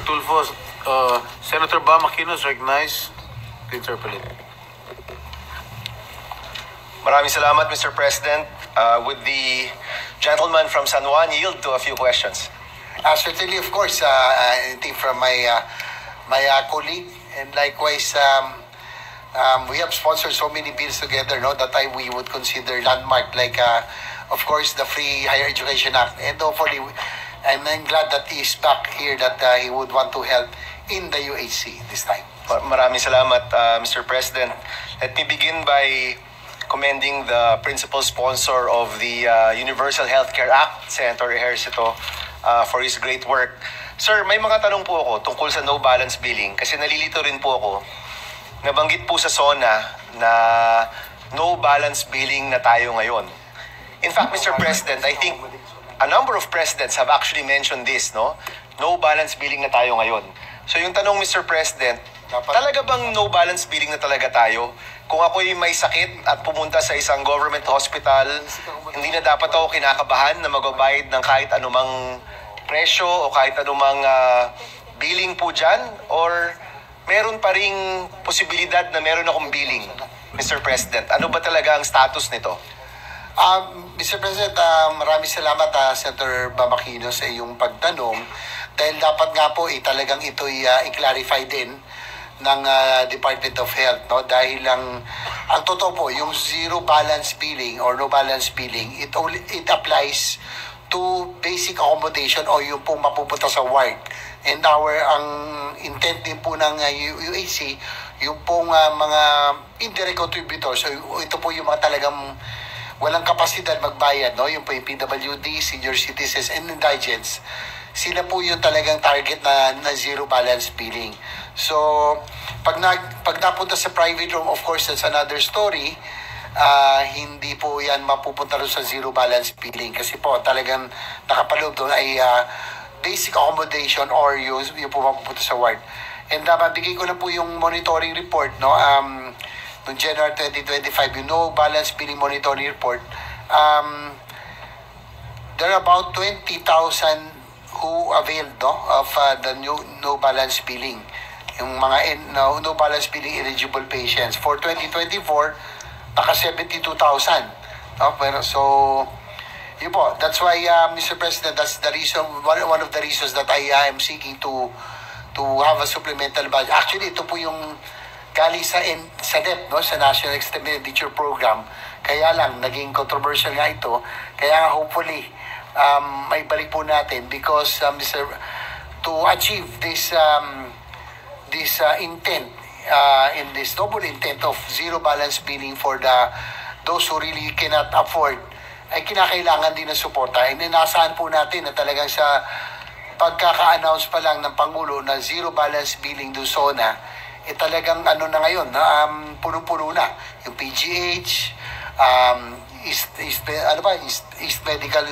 Tulfo. Senator Bam Aquino is recognized to interpolate. Maraming salamat, Mr. President. Would the gentleman from San Juan yield to a few questions? Certainly, of course, I think from my colleague, and likewise, we have sponsored so many bills together, no, that we would consider landmark, like, of course, the Free Higher Education Act. And hopefully, I'm glad that he's back here, that he would want to help in the UHC this time. Maraming salamat, Mr. President. Let me begin by commending the principal sponsor of the Universal Healthcare Act, Senator Ejercito, for his great work. Sir, may mga tanong po ako tungkol sa no balance billing kasi nalilito rin po ako. Nabanggit po sa SONA na no balance billing na tayo ngayon. In fact, Mr. President, I think a number of presidents have actually mentioned this, no? No balance billing na tayo ngayon. So yung tanong, Mr. President, talaga bang no balance billing na talaga tayo? Kung ako'y may sakit at pumunta sa isang government hospital, hindi na dapat ako kinakabahan na magbabayad ng kahit anumang presyo o kahit anumang billing po dyan? Or meron pa ring posibilidad na meron akong billing, Mr. President? Ano ba talaga ang status nito? Mr. President, maraming salamat, Senator Bam Aquino, sa iyong pagtanong. Dahil dapat nga po talagang ito i-clarify din ng Department of Health, no? Dahil ang totoo po, yung zero balance billing or no balance billing, it applies to basic accommodation o yung pong mapupunta sa ward. And ang intent din po ng UHC, yung pong mga indirect contributors, so ito po yung mga talagang walang kapasidad magbayad, no? Yung po yung PWD, senior citizens, and indigents, sila po yung talagang target na zero balance billing. So, pag napunta sa private room, of course, that's another story. Hindi po yan mapupunta rin sa zero balance billing kasi po talagang nakapaloob doon ay basic accommodation or yung po mapupunta sa ward. And mabigay ko na po yung monitoring report, no? Noong January 2025, yung no balance billing monitoring report, there are about 20,000 who availed, no, of the no balance billing, yung mga no balance billing eligible patients. For 2024, naka 72,000. No? Pero so, yun po. That's why, Mr. President, that's the reason, one of the reasons that I am seeking to have a supplemental budget. Actually, ito po yung galing sa NEP, no, sa National Expenditure Program. Kaya lang, naging controversial nga ito. Kaya nga, hopefully, may balik po natin because to achieve this intent, in this noble intent of zero balance billing for those who really cannot afford, ay kinakailangan din ng suporta. And inasahan po natin na talagang sa pagkaka-announce pa lang ng Pangulo na zero balance billing do SONA, talagang ano na ngayon, puno-puno na. Yung PGH, East Medical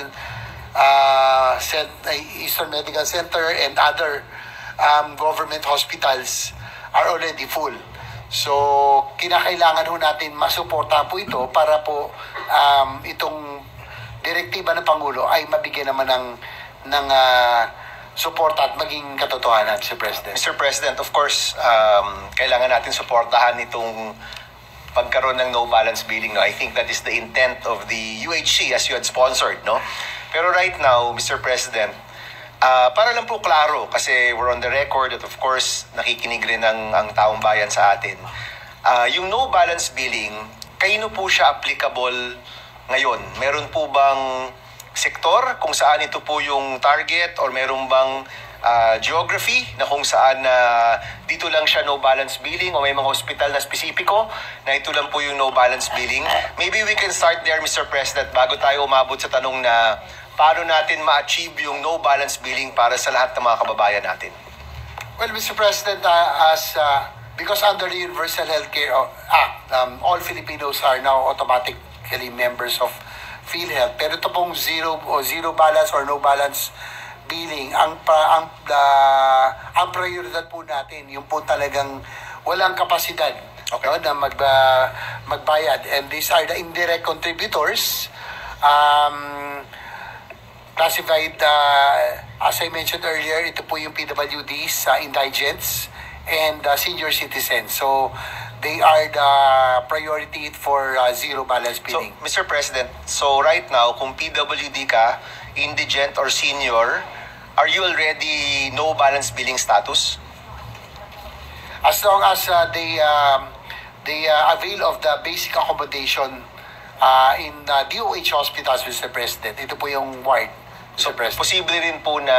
Eastern Medical Center and other government hospitals are already full. So, kinakailangan ho natin masuportahan po ito para po itong direktiba ng Pangulo ay mabigyan naman ng suporta at maging katotohanan, Mr. President. Mr. President, of course, kailangan natin suportahan itong pagkaroon ng no balance billing. No? I think that is the intent of the UHC as you had sponsored, no? Pero right now, Mr. President, para lang po klaro, kasi we're on the record at of course, nakikinig rin ang taong bayan sa atin. Yung no balance billing, kaino po siya applicable ngayon? Meron po bang sektor kung saan ito po yung target or meron bang geography na kung saan dito lang siya no balance billing o may mga hospital na spesipiko na ito lang po yung no balance billing? Maybe we can start there, Mr. President, bago tayo umabot sa tanong na paano natin ma-achieve yung no balance billing para sa lahat ng mga kababayan natin. Well, Mr. President, because under the Universal Healthcare Act, all Filipinos are now automatically members of PhilHealth. Pero ito pong zero balance or no balance billing, ang prioridad po natin, yung po talagang walang kapasidad, okay, no, na magbayad. And these are the indirect contributors. classified, as I mentioned earlier, ito po yung PWDs, indigents, and senior citizens. So, they are the priority for zero balance So, billing. Mr. President, so right now, kung PWD ka, indigent or senior, are you already no balance billing status? As long as they avail of the basic accommodation in DOH hospitals, Mr. President. Ito po yung ward, So, Mr. President. posible rin po na...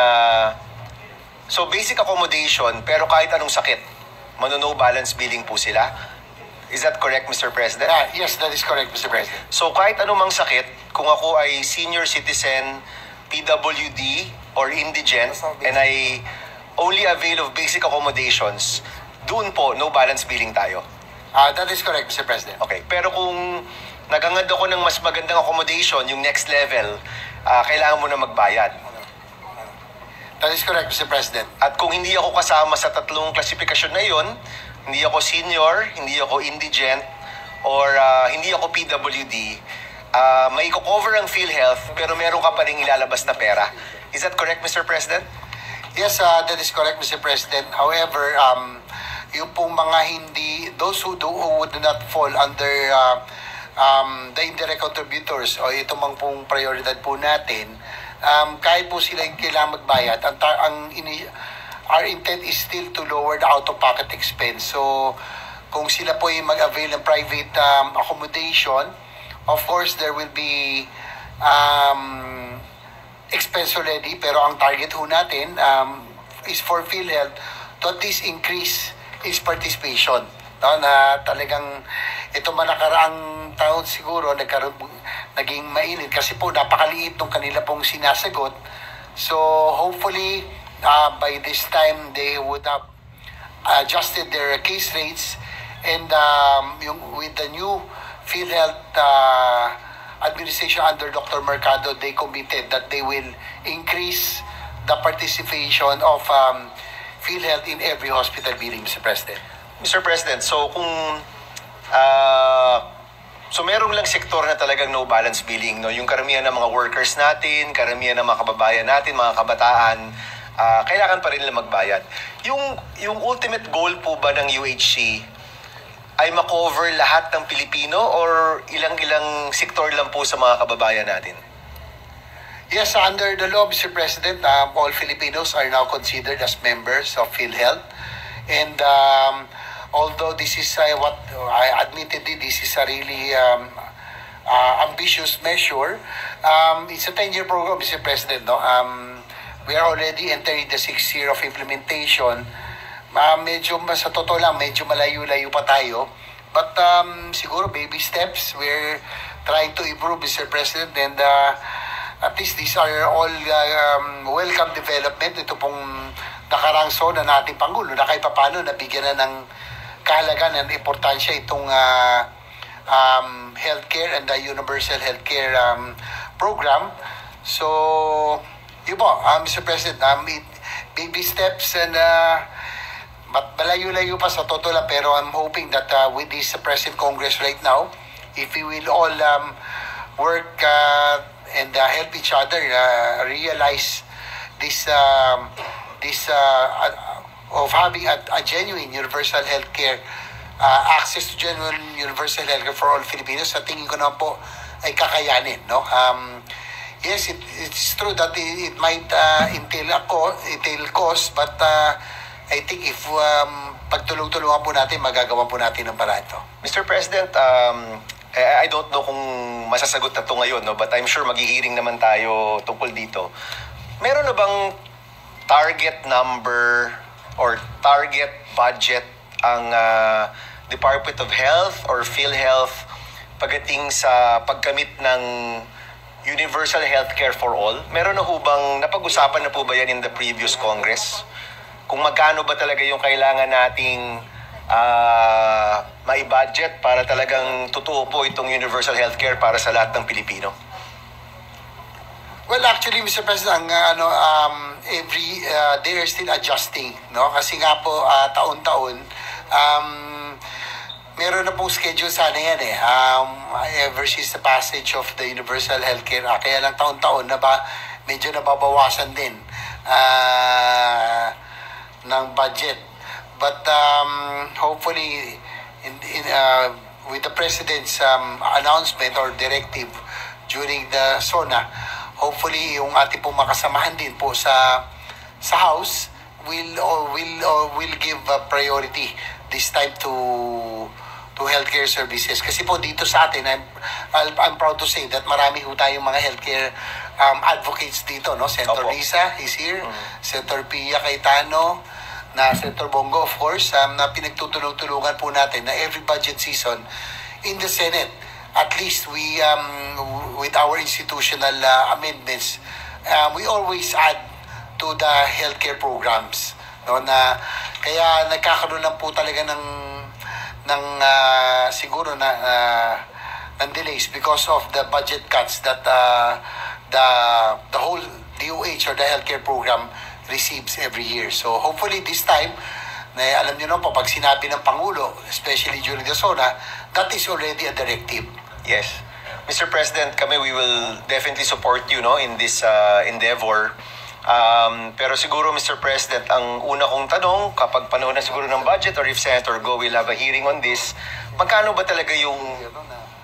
So, basic accommodation, pero kahit anong sakit, no balance billing po sila. Is that correct, Mr. President? Yes, that is correct, Mr. President. So, kahit anumang sakit, kung ako ay senior citizen, PWD, or indigent, and I only avail of basic accommodations, doon po, no balance billing tayo. That is correct, Mr. President. Okay, pero kung nagangad ako ng mas magandang accommodation, yung next level, kailangan mo na magbayad. That is correct, Mr. President. At kung hindi ako kasama sa tatlong klasifikasyon na yon, hindi ako senior, hindi ako indigent, or hindi ako PWD, may cover ang PhilHealth, pero meron ka pa rin ilalabas na pera. Is that correct, Mr. President? Yes, that is correct, Mr. President. However, yung pong mga hindi, those who would not fall under the indirect contributors o ito mang pong prioridad po natin, kahit po sila yung kailangan magbayad, our intent is still to lower the out-of-pocket expense. So, kung sila po yung mag-avail ng private accommodation, of course, there will be expense already, pero ang target ho natin is for PhilHealth to at least increase its participation. No, na talagang ito man nakaraang taon siguro naging mainit kasi po napakaliit nung kanila pong sinasagot. So hopefully by this time they would have adjusted their case rates, and with the new PhilHealth administration under Dr. Mercado, they committed that they will increase the participation of PhilHealth in every hospital billing, Mr. President. Mr. President, so kung so merong lang sektor na talagang no balance billing, no? Yung karamihan ng mga workers natin, karamihan ng mga kababayan natin, mga kabataan, kailangan pa rin nila magbayad. Yung ultimate goal po ba ng UHC ay makover lahat ng Pilipino or ilang-ilang sektor lang po sa mga kababayan natin? Yes, under the law, Mr. President, all Filipinos are now considered as members of PhilHealth. And although this is what I admittedly, this is a really ambitious measure, it's a 10-year program, Mr. President. No? We are already entering the 6th year of implementation. Medyo sa totoo lang, medyo malayo-layo pa tayo. But siguro baby steps, we're trying to improve, Mr. President, and at least these are all welcome development. Ito pong nakarangso na nating Pangulo na kahit paano nabigyan na ng kahalagan and importansya itong healthcare and the universal healthcare program. So, yun po, Mr. President, baby steps and malayo-layo pa sa totoo lang, pero I'm hoping that with this present Congress right now, if we will all work and help each other realize this of having a genuine universal healthcare, access to genuine universal healthcare for all Filipinos, sa tingin ko naman po ay kakayanin, no? Yes, it's true that it might entail cost, but I think if pagtulong-tulungan po natin, magagawa po natin ng paraan ito. Mr. President, I don't know kung masasagot na ito ngayon, no? But I'm sure maghihiring naman tayo tungkol dito. Meron na bang target number or target budget ang Department of Health or PhilHealth pagdating sa pagkamit ng universal healthcare for all? Meron na ho bang, napag-usapan na po ba yan in the previous Congress? Kung magkano ba talaga yung kailangan nating may budget para talagang totoo po itong universal healthcare para sa lahat ng Pilipino? Well, actually, Mr. President, every they are still adjusting, no? Kasi nga po taon-taon meron na pong schedule sana yan ever since the passage of the Universal Healthcare Act. Kaya lang taon-taon na ba medyo nababawasan din ng budget. But hopefully, with the President's announcement or directive during the SONA, hopefully yung ating pong makasamahan din po sa House will give priority this time to healthcare services. Kasi po dito sa atin, I'm proud to say that marami ho tayong mga healthcare advocates dito, no? Senator Opo. Risa is here, Senator Pia Cayetano, na Senator Bongo, of course, na pinagtutulong-tulungan po natin na every budget season in the Senate, at least we, with our institutional amendments, we always add to the healthcare programs, no? Na kaya nagkakaroon lang po talaga ng siguro ng delays because of the budget cuts that the whole DOH or the healthcare program receives every year. So hopefully this time, alam niyo naman po, pag sinabi ng Pangulo, especially during the SONA, that is already a directive. Yes. Mr. President, we will definitely support you, no, in this endeavor. Pero siguro, Mr. President, ang una kong tanong, kapag panahon na siguro ng budget or if Senator Go will have a hearing on this, magkano ba talaga yung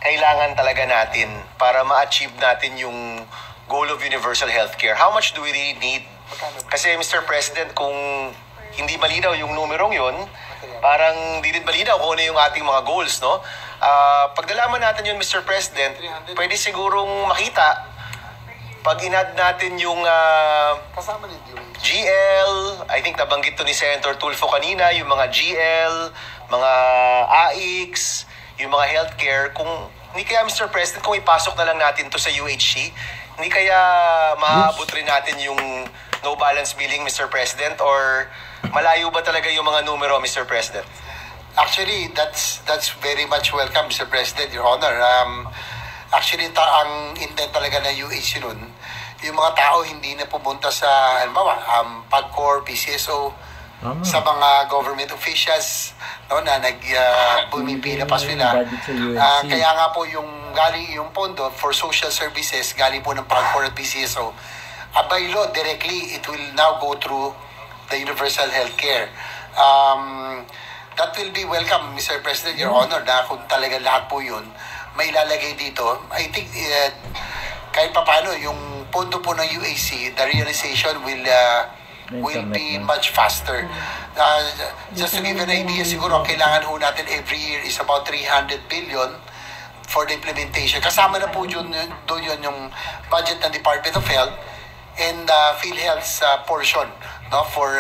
kailangan talaga natin para ma-achieve natin yung goal of universal healthcare? How much do we really need? Kasi, Mr. President, kung hindi malinaw yung numerong yon, parang di rin malinaw kung ano yung ating mga goals, no? Pag nalaman natin yun, Mr. President, pwede sigurong makita pag inad natin yung Kasama ni DOH. GL, I think nabanggit to ni Senator Tulfo kanina, yung mga GL, mga AICS, yung mga healthcare, kung hindi kaya, Mr. President, kung ipasok na lang natin to sa UHC, hindi kaya maaabot rin natin yung no balance billing, Mr. President, or malayo ba talaga yung mga numero, Mr. President? Actually, that's very much welcome, Mr. President, Your Honor. Actually, ang intent talaga na UHC nun, yung mga tao hindi na pumunta sa, halimbawa, PAGCOR, PCSO, sa mga government officials, no, na bumipila pa sila. Kaya nga po yung galing yung pondo for social services, galing po ng PAGCOR at PCSO, by law, directly, it will now go through the universal healthcare. That will be welcome, Mr. President, Your Honor, na kung talaga lahat po yun, may ilalagay dito. I think kahit paano yung pondo po ng UAC, the realization will be much faster. Just to give an idea, siguro ang kailangan ho natin every year is about 300 billion for the implementation. Kasama na po yun yung budget ng Department of Health and PhilHealth's portion, no, for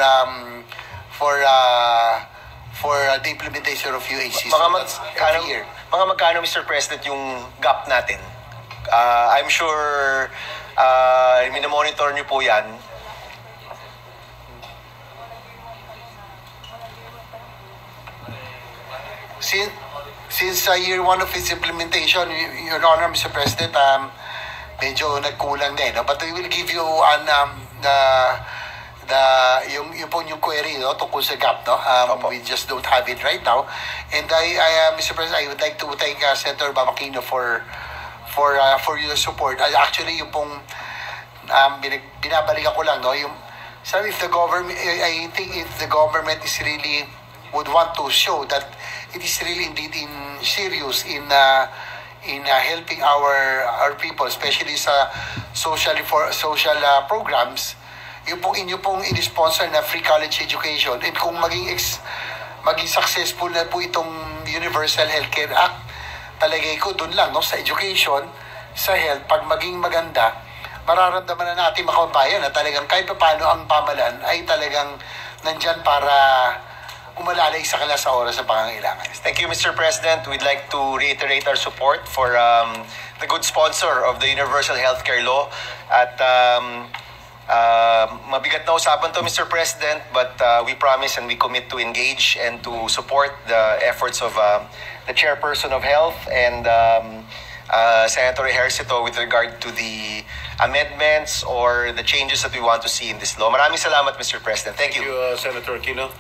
the implementation of UHC. So that's every year. Mga magkano, Mr. President, yung gap natin? I'm sure minomonitor niyo po yan. Since year one of its implementation, Your Honor, Mr. President, medyo nagkulang din. No? But we will give you yung query, no, tungkol sa gap, no? We just don't have it right now. And Mr. President, I would like to thank Senator Bamakino for your support. Actually, yung pong binabalikan ko lang, no, yung sabi, if the government, I think if the government is really would want to show that it is really indeed serious in helping our people, especially sa social programs, yung pong inyo pong in-sponsor na free college education, and kung maging successful na po itong Universal Healthcare Act, talagay ko dun lang, no, sa education, sa health, pag maging maganda, mararamdaman na natin mga kabayan na talagang kahit paano ang pamalan ay talagang nandyan para umalalay sa kanila sa oras ng pangangailangan. Thank you, Mr. President. We'd like to reiterate our support for the good sponsor of the Universal Healthcare Law. At mabigat na usapan to, Mr. President, but we promise and we commit to engage and to support the efforts of the Chairperson of Health and Senator Ejercito with regard to the amendments or the changes that we want to see in this law. Maraming salamat, Mr. President. Thank you. Senator Aquino.